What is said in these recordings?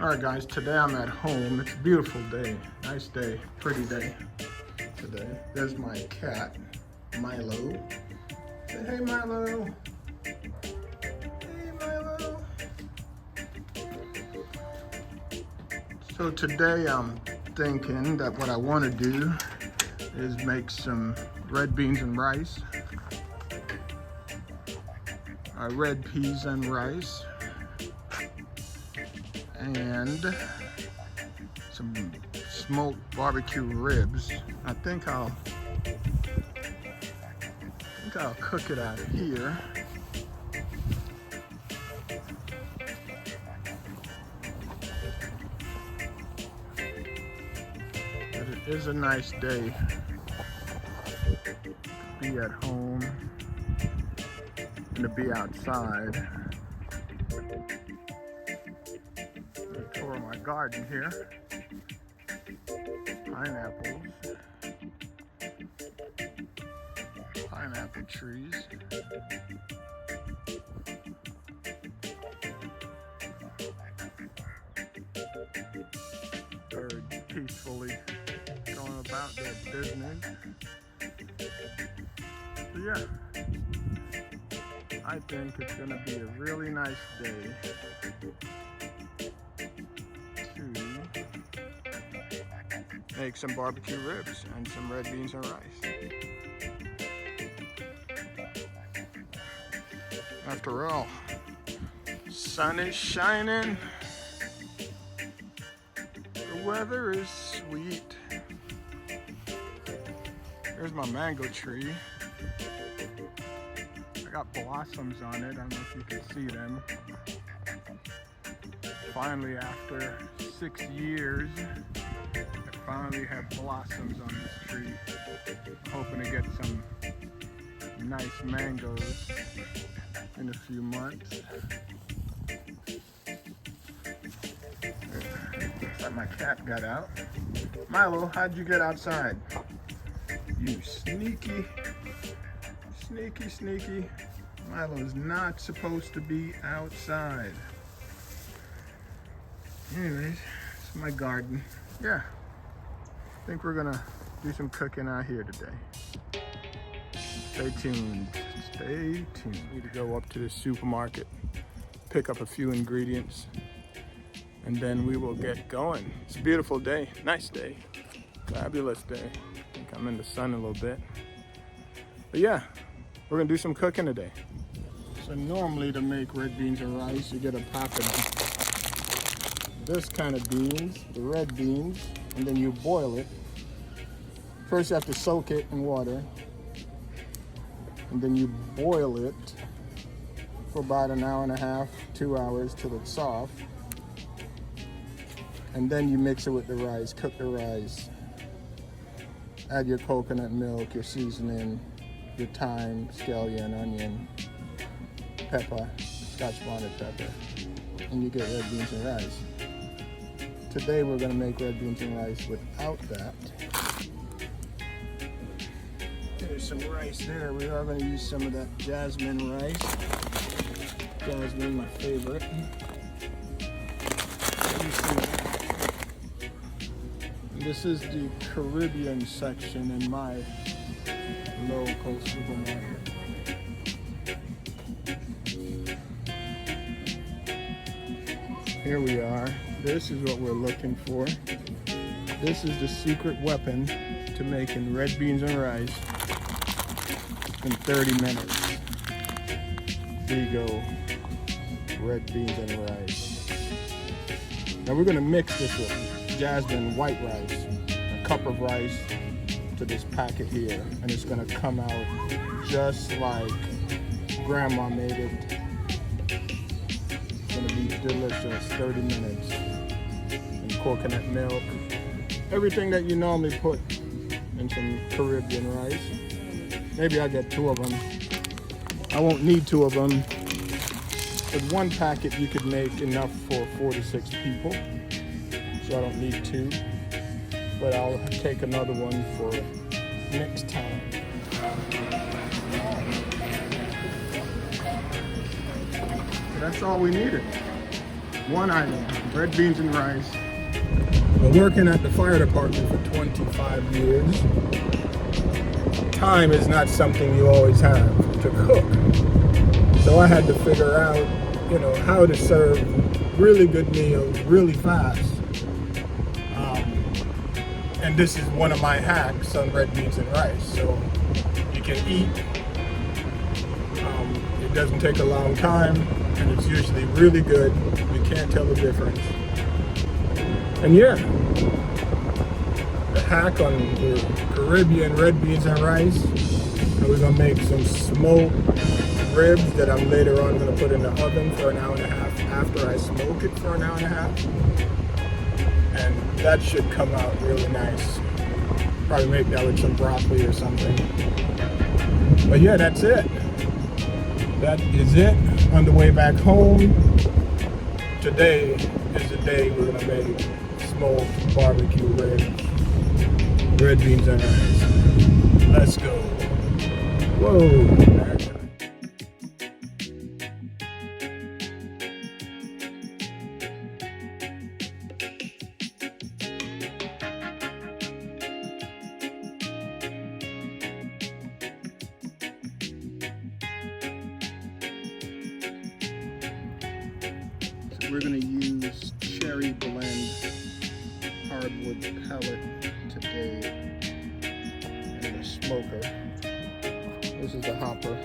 All right, guys, today I'm at home. It's a beautiful day, nice day, pretty day today. There's my cat, Milo. Say, hey, Milo. Hey, Milo. So today I'm thinking that what I want to do is make some red beans and rice, red peas and rice, and some smoked barbecue ribs. I think I'll cook it out of here. But it is a nice day to be at home and to be outside. I tour my garden here. Pineapple trees. Birds peacefully going about their business. So yeah, I think it's gonna be a really nice day to make some barbecue ribs and some red beans and rice. After all, sun is shining, the weather is sweet. There's my mango tree. I got blossoms on it, I don't know if you can see them. Finally, after 6 years, I finally have blossoms on this tree. I'm hoping to get some nice mangoes in a few months. Looks like my cat got out. Milo, how'd you get outside? You sneaky. Milo is not supposed to be outside. Anyways, it's my garden. Yeah, I think we're gonna do some cooking out here today. Stay tuned. Need to go up to the supermarket, pick up a few ingredients, and then we will get going. It's a beautiful day, nice day, fabulous day. I think I'm in the sun a little bit. But yeah, we're gonna do some cooking today. So normally to make red beans and rice, you get a pack of this kind of beans, the red beans, and then you boil it. First you have to soak it in water, and then you boil it for about an hour and a half, 2 hours till it's soft. And then you mix it with the rice, cook the rice. Add your coconut milk, your seasoning, your thyme, scallion, onion, pepper, Scotch bonnet pepper, and you get red beans and rice. Today we're gonna make red beans and rice without that. There's some rice there. We are going to use some of that jasmine rice. Jasmine, my favorite. And this is the Caribbean section in my local supermarket. Here we are. This is what we're looking for. This is the secret weapon to making red beans and rice in 30 minutes. There you go, red beans and rice. Now we're gonna mix this with jasmine white rice, a cup of rice to this packet here, and it's gonna come out just like Grandma made it. It's gonna be delicious, 30 minutes. And coconut milk, everything that you normally put in some Caribbean rice. Maybe I'll get 2 of them. I won't need 2 of them. With 1 packet, you could make enough for 4 to 6 people. So I don't need 2. But I'll take another one for next time. That's all we needed. One item, red beans and rice. Been working at the fire department for 25 years. Time is not something you always have to cook. So I had to figure out, how to serve really good meals really fast. And this is one of my hacks on red beans and rice. So you can eat. It doesn't take a long time, and it's usually really good. You can't tell the difference. And yeah, the hack on the Caribbean red beans and rice. And we're gonna make some smoked ribs that I'm later on gonna put in the oven for an hour and a half after I smoke it for an hour and a half. And that should come out really nice. Probably make that with some broccoli or something. But yeah, that's it. That is it. On the way back home, today is the day we're gonna make smoked barbecue ribs, red beans and rice. Let's go. Whoa. We're going to use cherry blend hardwood pellet today in the smoker. This is the hopper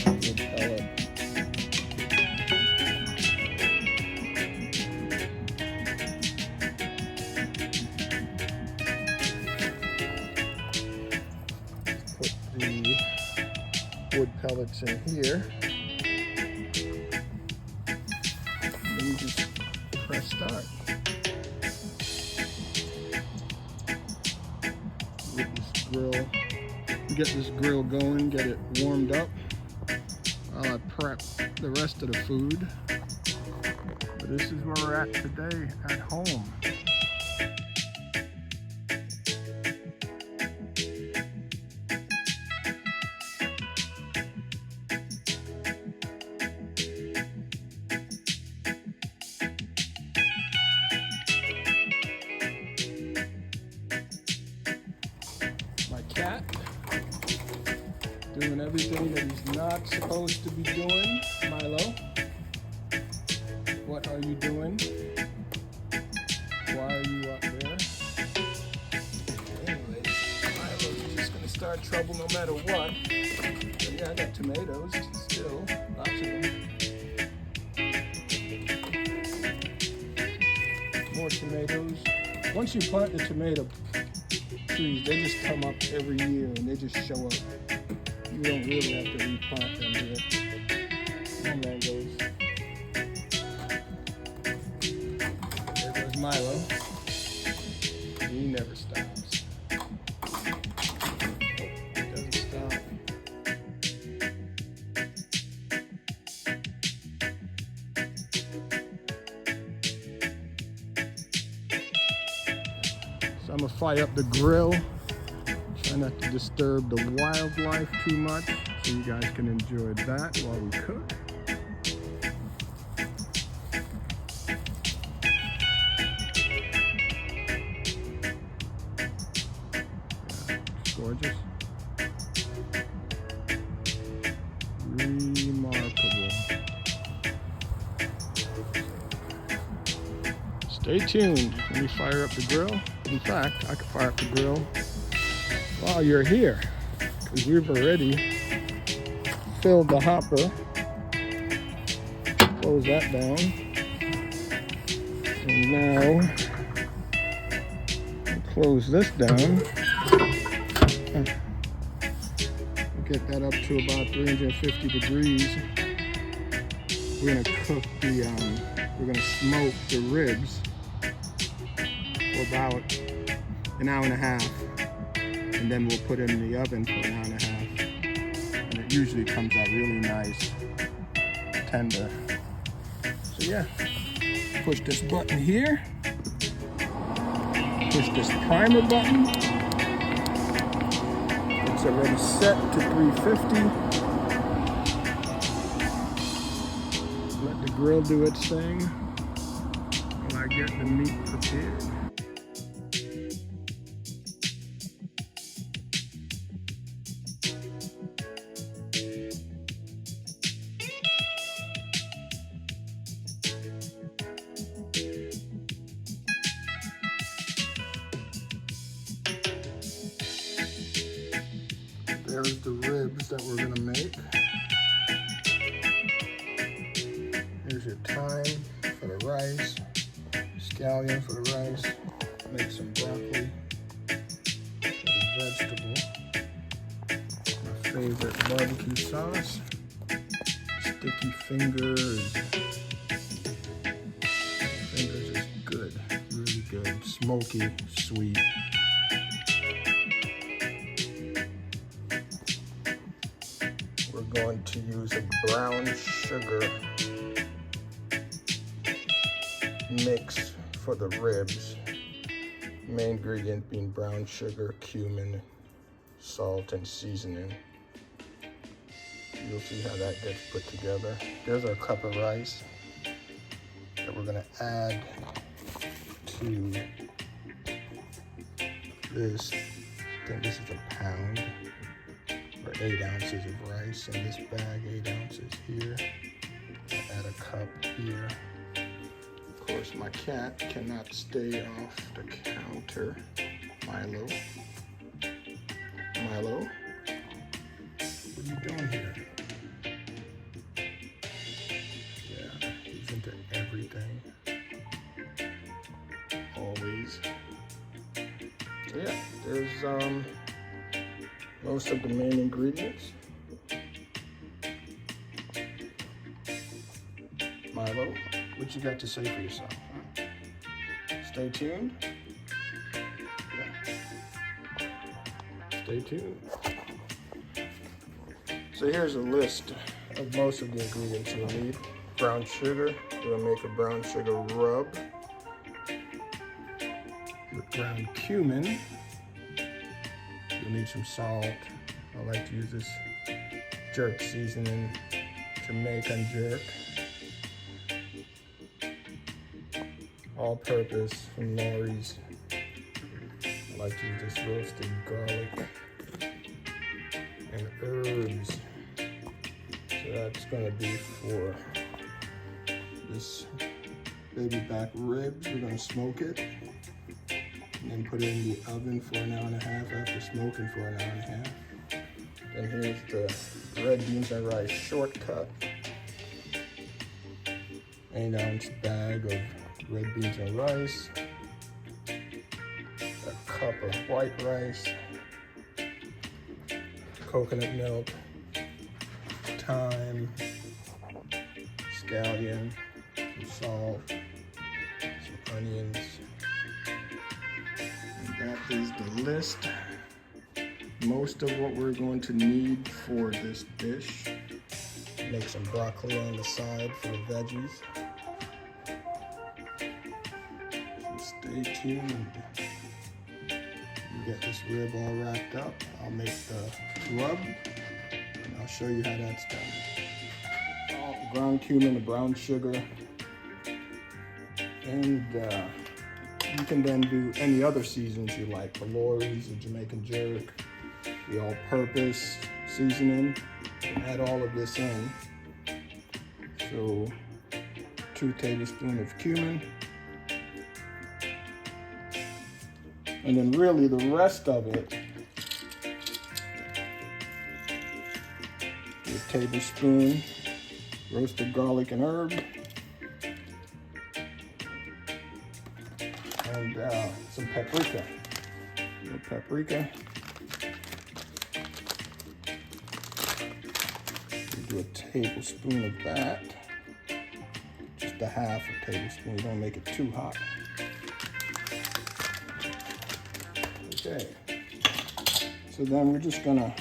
wood pellet. Put the wood pellets in here. You just press start. Get this grill going, get it warmed up while I prep the rest of the food. But this is where we're at today at home. Cat doing everything that he's not supposed to be doing. Milo, what are you doing? Why are you up there? Anyway, Milo's just gonna start trouble no matter what. But yeah, I got tomatoes still, lots of them. More tomatoes. Once you plant the tomato trees, they just come up every year and they just show up. You don't really have to replant them here. And there goes. There goes Milo. He never stops. He doesn't stop. So I'm gonna fire up the grill. Try not to disturb the wildlife too much, so you guys can enjoy that while we cook. Yeah, it's gorgeous. Remarkable. Stay tuned. Let me fire up the grill. In fact, I can fire up the grill while you're here, because we've already filled the hopper. Close that down. And now, I'll close this down. Get that up to about 350 degrees. We're gonna cook we're gonna smoke the ribs for about an hour and a half. And then we'll put it in the oven for an hour and a half. And it usually comes out really nice, tender. So yeah, push this button here. Push this primer button. It's already set to 350. Let the grill do its thing while I get the meat prepared. There's the ribs that we're gonna make. Here's your thyme for the rice, scallion for the rice, make some broccoli for the vegetable. My favorite barbecue sauce, sticky fingers. Fingers is good, really good, smoky, sweet. We're going to use a brown sugar mix for the ribs. Main ingredient being brown sugar, cumin, salt, and seasoning. You'll see how that gets put together. There's our cup of rice that we're gonna add to this. I think this is a pound or 8 ounces of rice in this bag, 8 ounces here. Add a cup here. Of course, my cat cannot stay off the counter. Milo. Milo, what are you doing here? Yeah, he's into everything. Always. So yeah, there's most of the main ingredients. Milo, what you got to say for yourself? Huh? Stay tuned. Yeah. Stay tuned. So here's a list of most of the ingredients you'll need. Brown sugar, we're gonna make a brown sugar rub. With ground cumin, you'll need some salt. I like to use this jerk seasoning, Jamaican jerk. All purpose from Lori's. I like to use this roasted garlic and herbs. So that's gonna be for this baby back ribs. We're gonna smoke it and then put it in the oven for an hour and a half after smoking for an hour and a half. And here's the red beans and rice shortcut. 8-ounce bag of red beans and rice, a cup of white rice, coconut milk, thyme, scallion, some salt, some onions. And that is the list. Most of what we're going to need for this dish. Make some broccoli on the side for the veggies. Stay tuned. You get this rib all wrapped up. I'll make the rub and I'll show you how that's done. Salt, ground cumin, the brown sugar, and you can then do any other seasons you like. The Lori's, the Jamaican jerk, the all-purpose seasoning. You can add all of this in. So 2 tablespoons of cumin. And then really the rest of it, a tablespoon roasted garlic and herb, and some paprika. A little paprika. We do a tablespoon of that. Just a half a tablespoon. Don't make it too hot. Okay, so then we're just gonna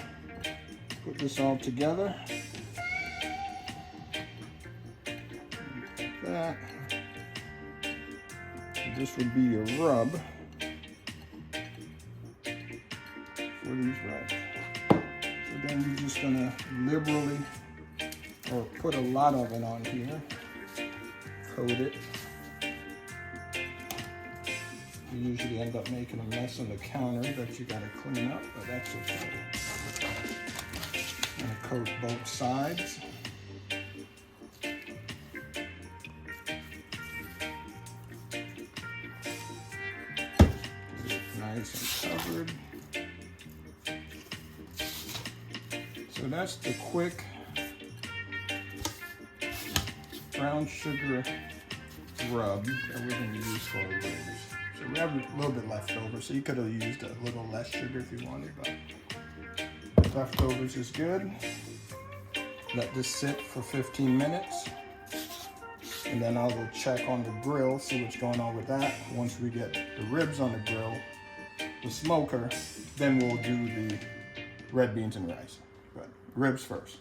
put this all together. Like that. And this would be your rub for these rice. So then you're just gonna liberally, or put a lot of it on here. coat it. You usually end up making a mess on the counter that you gotta clean up, but that's okay. I'm gonna coat both sides. Nice and covered. So that's the quick brown sugar rub that we're going to use for our ribs. So we have a little bit left over, so you could have used a little less sugar if you wanted, but leftovers is good. Let this sit for 15 minutes, and then I'll go check on the grill, see what's going on with that. Once we get the ribs on the grill, the smoker, then we'll do the red beans and rice. But ribs first.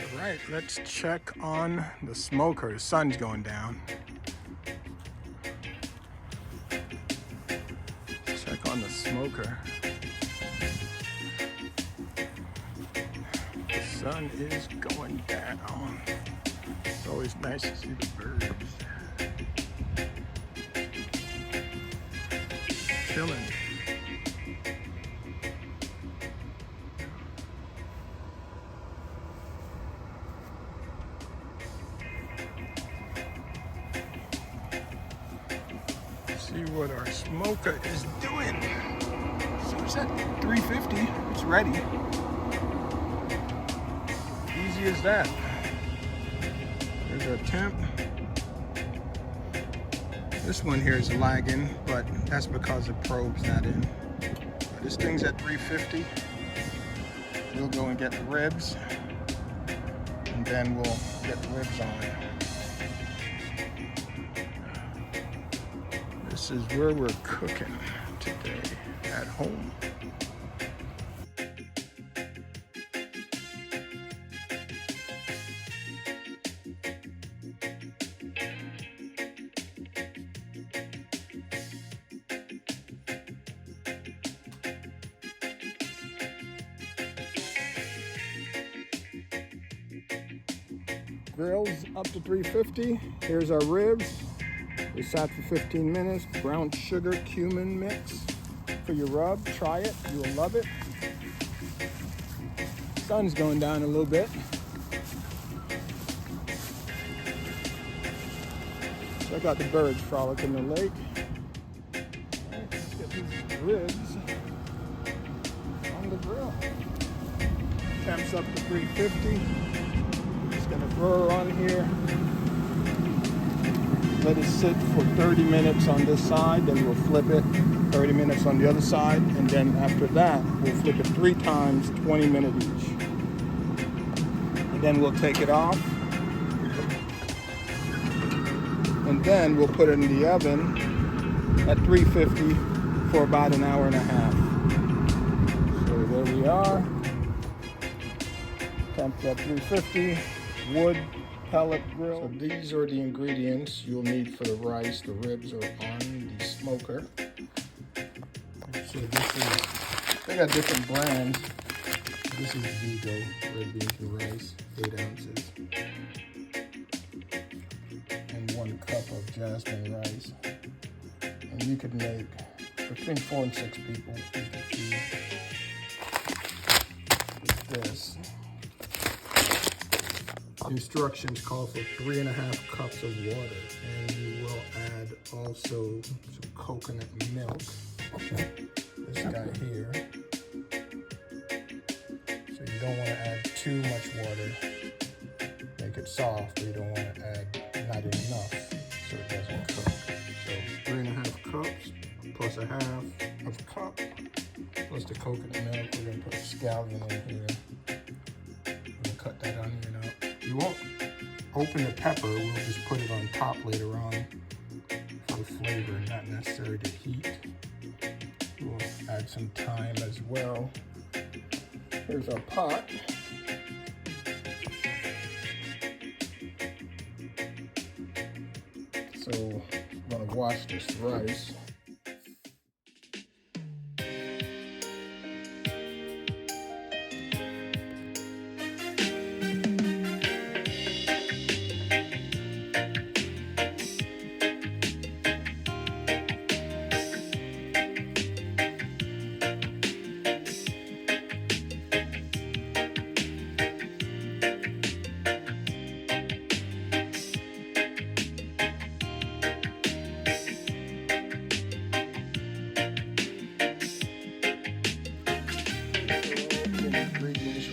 All right, let's check on the smoker. The sun's going down. Check on the smoker. The sun is going down. It's always nice to see the birds. Chilling. See what our smoker is doing. So it's at 350. It's ready. Easy as that. There's our temp. This one here is lagging, but that's because the probe's not in. But this thing's at 350. We'll go and get the ribs, and then we'll get the ribs on. This is where we're cooking today, at home. Grill's up to 350. Here's our ribs. They sat for 15 minutes. Brown sugar cumin mix for your rub. Try it, you will love it. Sun's going down a little bit. Check out the birds frolicking in the lake. All right, let's get these ribs on the grill. Temps up to 350. Just gonna throw her on here. Let it sit for 30 minutes on this side, then we'll flip it 30 minutes on the other side, and then after that, we'll flip it 3 times, 20 minutes each. And then we'll take it off. And then we'll put it in the oven at 350 for about an hour and a half. So there we are. Temp at 350, wood pellet grill. So these are the ingredients you'll need for the rice. The ribs are on the smoker. So this is, they got different brands. This is Vigo, red beans and rice, 8 ounces. And 1 cup of jasmine rice. And you could make between 4 and 6 people you can feed with this. Instructions call for 3.5 cups of water, and you will add also some coconut milk. This guy here. So you don't want to add too much water. Make it soft, but you don't want to add not enough so it doesn't cook. So 3.5 cups plus 1/2 cup plus the coconut milk. We're gonna put scallion in here. We're gonna cut that onion up. We won't open the pepper, we'll just put it on top later on for the flavor, not necessarily the heat. We'll add some thyme as well. Here's our pot. So I'm gonna wash this rice.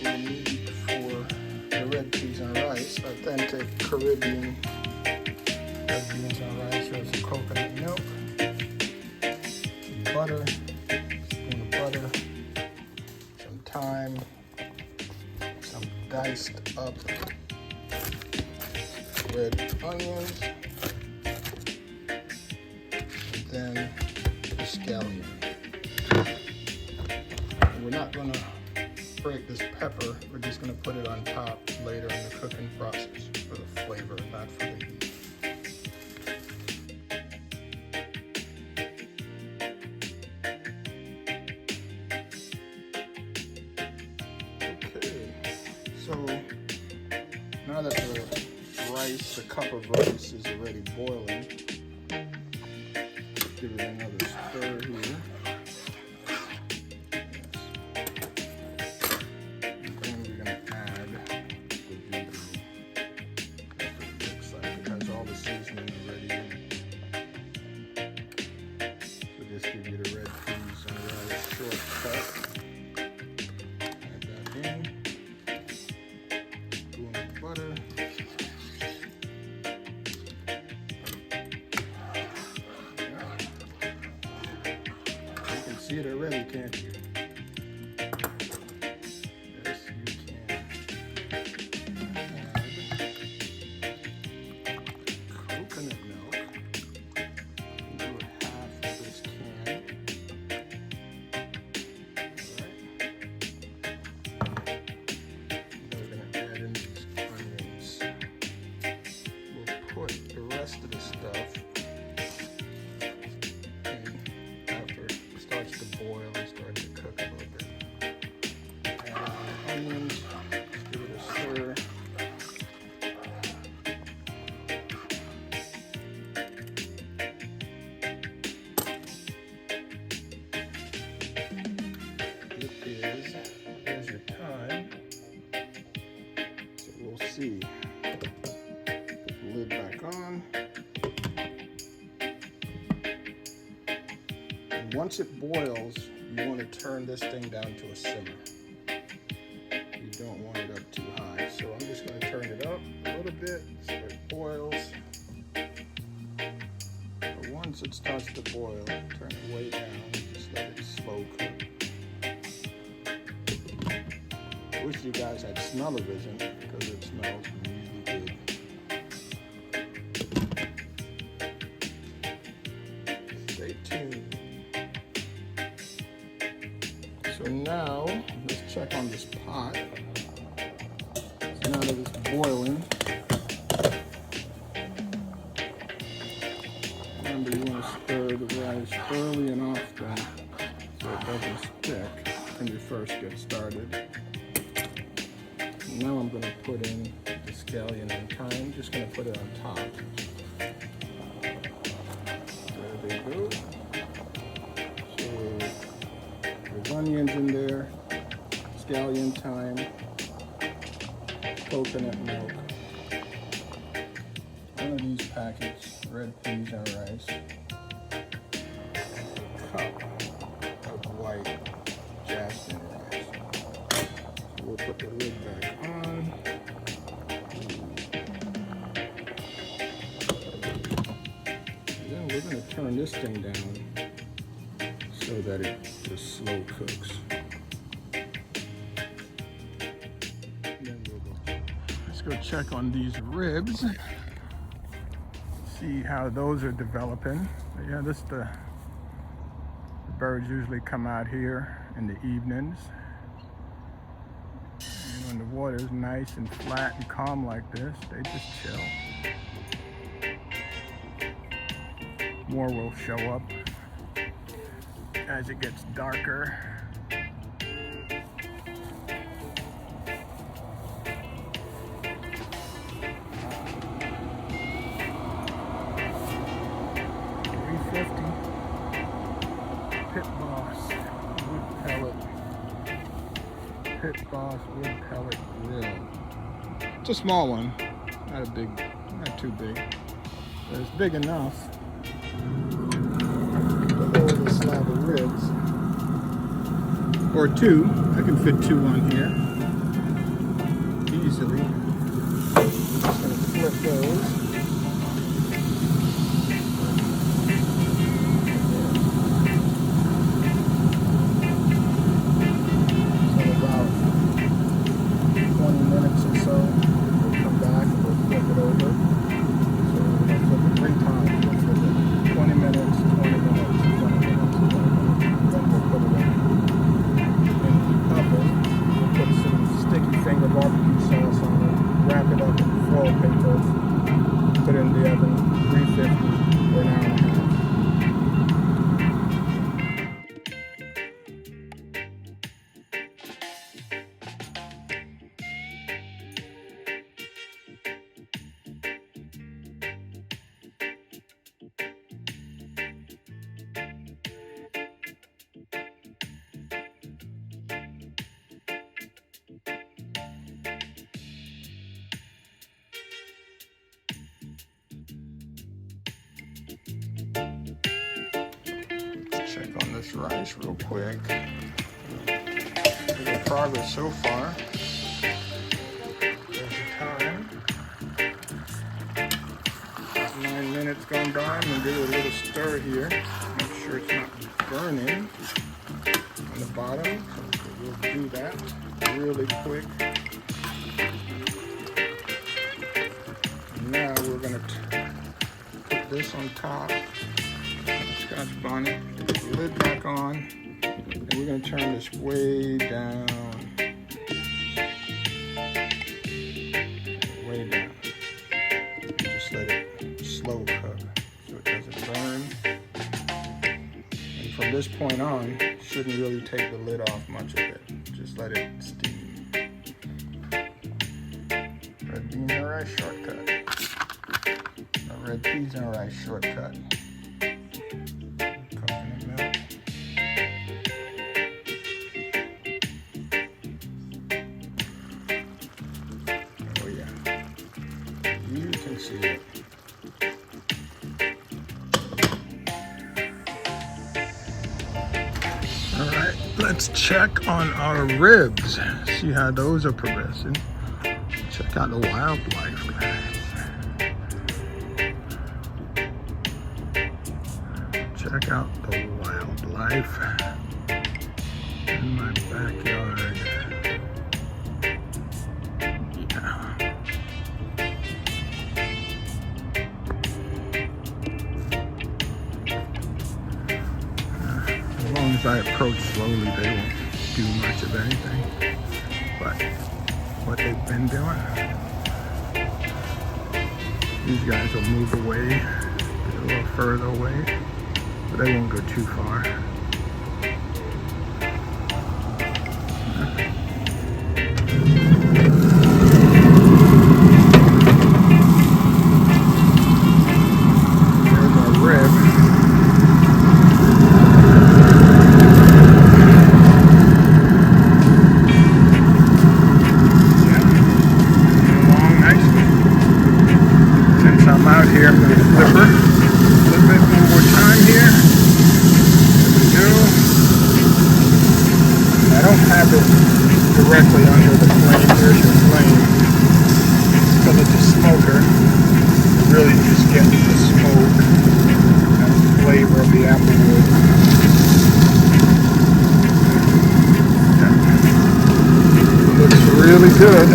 we need for the red peas and rice. Authentic Caribbean red beans and rice. There's some coconut milk, some butter, a spoon of butter, some thyme, some diced up red onions, and then the scallion. We're not going to break this pepper, we're just going to put it on top later in the cooking process for the flavor, not for the heat. Okay, so now that the cup of rice is already boiling, give it another stir here. Just give you the red peas and rice shortcut. Add that in. Spoon of butter. You can see it already, can't you? Yes, you can. Add coconut milk. Of the stuff, and after it starts to boil and start to cook a little bit, add in the onions, give it a stir. There's your thyme. So we'll see. Put the lid back on. Once it boils, you want to turn this thing down to a simmer. You don't want it up too high. So I'm just going to turn it up a little bit so it boils. But once it starts to boil, turn it way down. Just let it slow cook. I wish you guys had smell-o-vision because it smells really good. Stay tuned. So now, let's check on this pot. So now that it's boiling, remember you want to stir the rice early and often so it doesn't stick when you first get started. Now I'm going to put in the scallion and thyme. Just going to put it on top. There they go. So there's onions in there, scallion, thyme, coconut milk. One of these packets, red peas and rice. A cup of white jasmine rice. So we'll put the lid back on. And then we're going to turn this thing down so that it just slow cooks. Then we'll go. Let's go check on these ribs. See how those are developing. Yeah, the birds usually come out here in the evenings. And when the water is nice and flat and calm like this, they just chill. More will show up as it gets darker. Pit Boss wood pellet grill. It's a small one, not too big, but it's big enough to hold a slab of ribs, or two. I can fit two on here. easily. Just gonna flip those. So about 20 minutes or so, we'll come back and we'll flip it over. So we're gonna flip it 3 times. We'll flip it 20 minutes, 20 minutes, 20 minutes, 20 minutes. Then we'll put it in the oven. We'll put some sticky finger barbecue sauce on it, wrap it up in foil paper, put it in the oven, 350 for an hour and a half. Check on this rice real quick. Look at the progress so far. There's the time. 9 minutes gone by. I'm gonna give it a little stir here. Make sure it's not burning on the bottom. So we'll do that really quick. And now we're gonna put this on top. Scotch bonnet, put the lid back on, and we're going to turn this way down. Way down. And just let it slow cook so it doesn't burn. And from this point on, shouldn't really take the lid off much of it. Just let it steam. Red beans and rice shortcut. A red peas and rice shortcut. You can see it. All right, let's check on our ribs. See how those are progressing. Check out the wildlife, guys. Check out the wildlife in my backyard. As long as I approach slowly, they won't do much of anything. But what they've been doing, these guys will move away, get a little further away, but they won't go too far. There's our rib. I'm out here, I'm going to flip her. Flip it one more time here. There we go. I don't have it directly under the flame. There's your flame. Because it's a smoker, you're really just getting the smoke and the flavor of the applewood. It looks really good.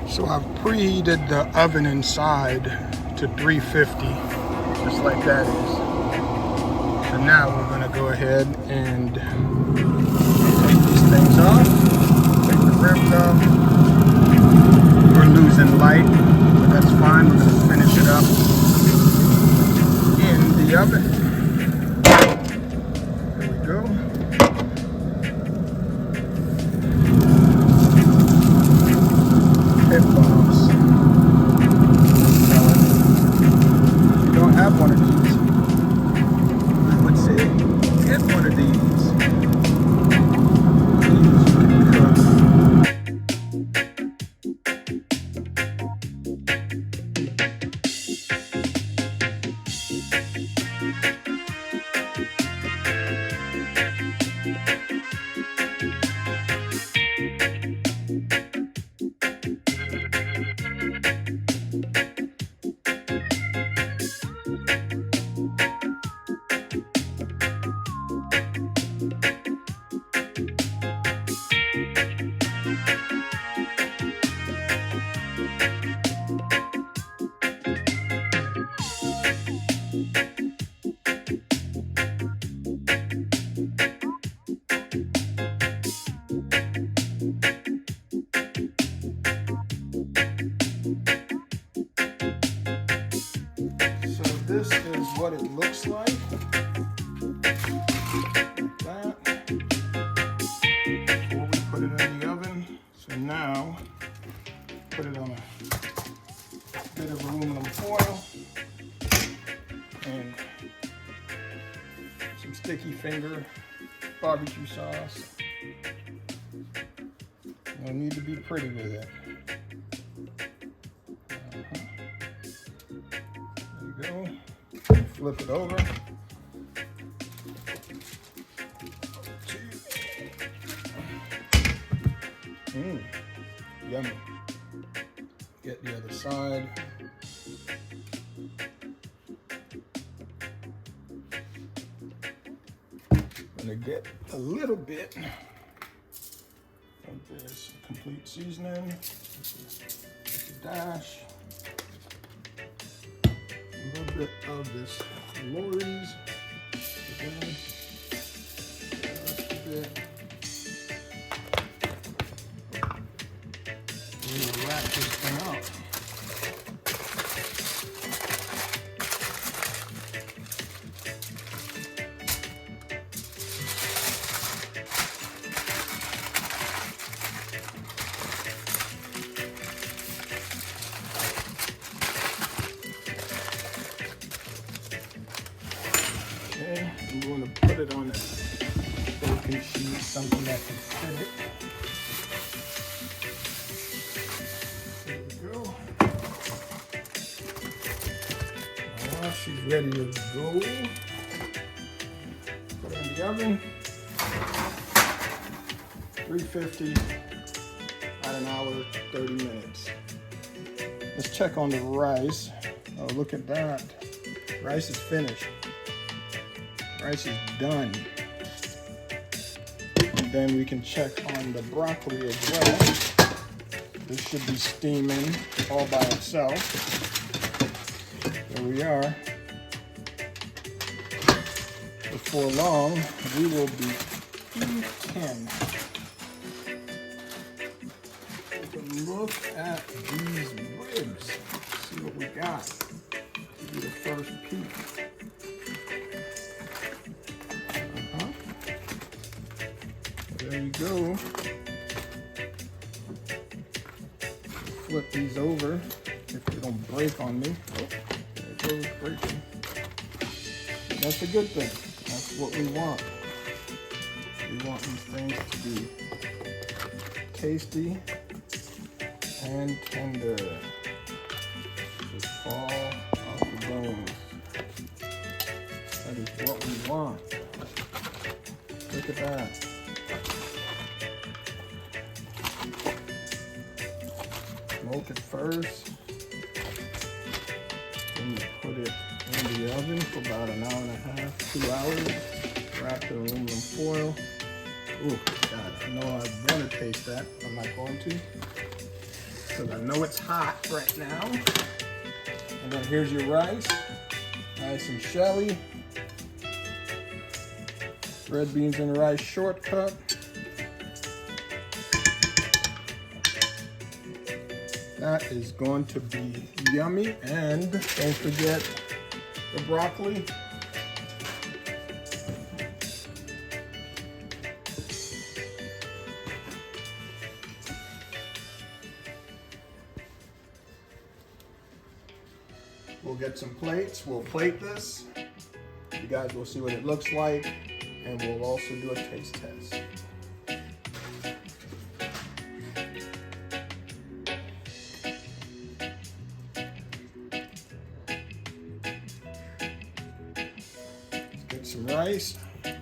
So I've preheated the oven inside to 350, just like that is. So now we're gonna go ahead and take what it looks like. Like that. Before we put it in the oven. So now, put it on a bit of aluminum foil and some sticky finger barbecue sauce. You'll need to be pretty with it. There you go. Flip it over. Yummy. Get the other side. I'm gonna get a little bit of this complete seasoning. Just a dash. A little bit of this Lori's. Again. Just a bit. Wrap this thing up. Okay, I'm going to put it on a baking sheet, something that can fit it. She's ready to go. Put it in the oven. 350 at an hour, 30 minutes. Let's check on the rice. Oh, look at that. Rice is finished. Rice is done. And then we can check on the broccoli as well. This should be steaming all by itself. There we are. Before long, we will be eating. Take a look at these ribs. See what we got. Give you the first peek. There you go. Flip these over if they don't break on me. Oh, there it goes breaking. That's a good thing. That's what we want. We want these things to be tasty and tender. Just fall off the bones. That is what we want. Look at that. Smoke it first. Then you put it in the oven for about an hour and a half, 2 hours. Wrap it in aluminum foil. Ooh, God, I know I want to taste that. I'm not going to. Because I know it's hot right now. And then here's your rice. Nice and shelly. Red beans and rice shortcut. That is going to be yummy. And don't forget the broccoli. We'll get some plates. We'll plate this. You guys will see what it looks like. And we'll also do a taste test. Some rice. There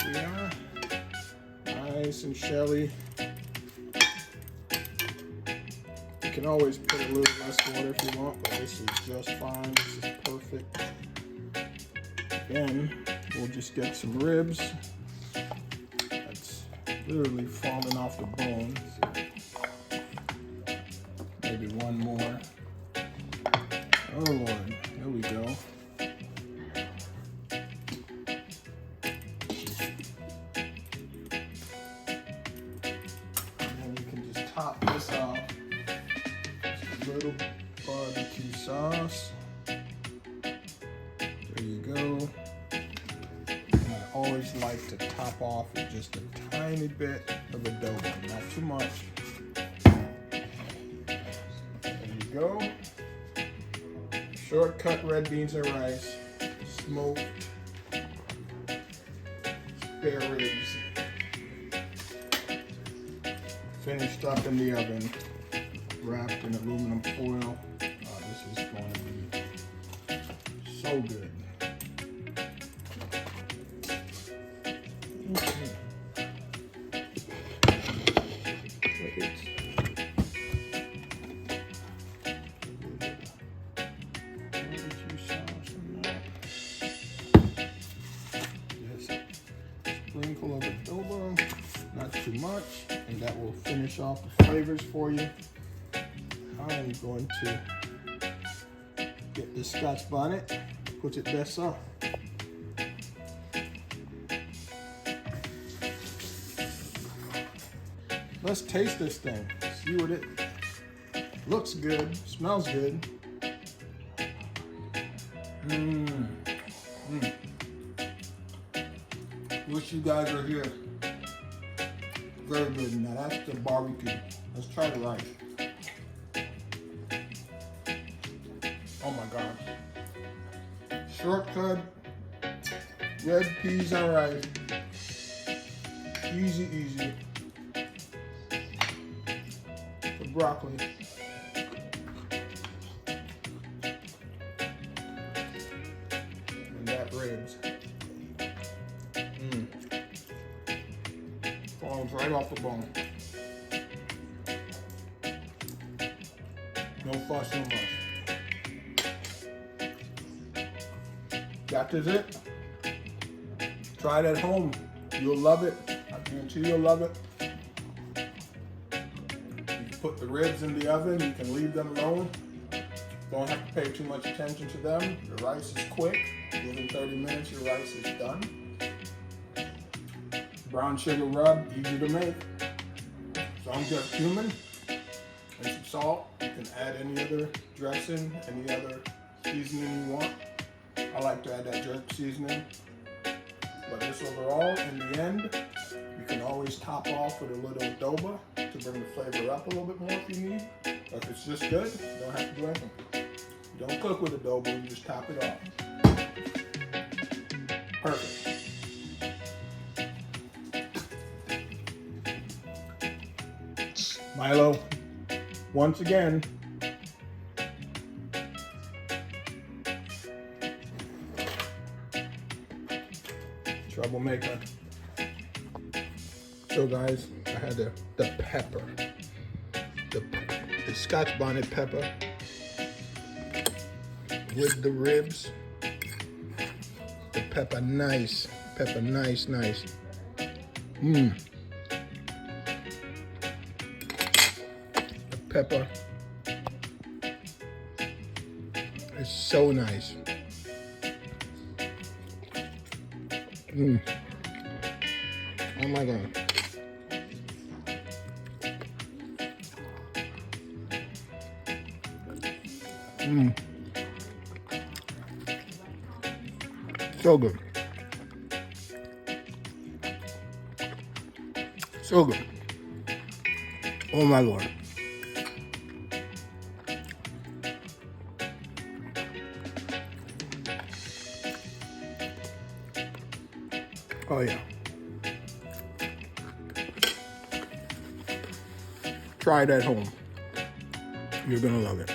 we are. Nice and shelly. You can always put a little less water if you want, but this is just fine. This is perfect. Again, we'll just get some ribs. That's literally falling off the bones. Maybe one more. Oh Lord, there we go. Top this off. Just a little barbecue sauce. always like to top off with just a tiny bit of adobo, not too much. There you go. Shortcut red beans and rice, smoked spare ribs, finished up in the oven, wrapped in aluminum foil. Oh, this is going to be so good. Sprinkle of adobo, not too much, and that will finish off the flavors for you. I'm going to get the Scotch bonnet, put it there so. Let's taste this thing, see what it looks good, smells good. Wish you guys were here. Very good. Now that's the barbecue. Let's try the rice. Oh my God. Shortcut red peas and rice. Easy, easy. The broccoli. And that ribs. Falls right off the bone. No fuss, no muss. That is it. Try it at home. You'll love it. I guarantee you'll love it. You can put the ribs in the oven. You can leave them alone. Don't have to pay too much attention to them. The rice is quick. Within 30 minutes, your rice is done. Brown sugar rub, easy to make. As long as you have cumin and some salt, you can add any other dressing, any other seasoning you want. I like to add that jerk seasoning. But this overall, in the end, you can always top off with a little adobo to bring the flavor up a little bit more if you need. But if it's just good, you don't have to do anything. You don't cook with adobo, you just top it off. Perfect. Milo, once again, troublemaker. So guys, I had the pepper, the Scotch bonnet pepper with the ribs. The pepper nice. Pepper is so nice. Oh my God. So good. So good. Oh my Lord. Oh yeah. Try it at home. You're gonna love it.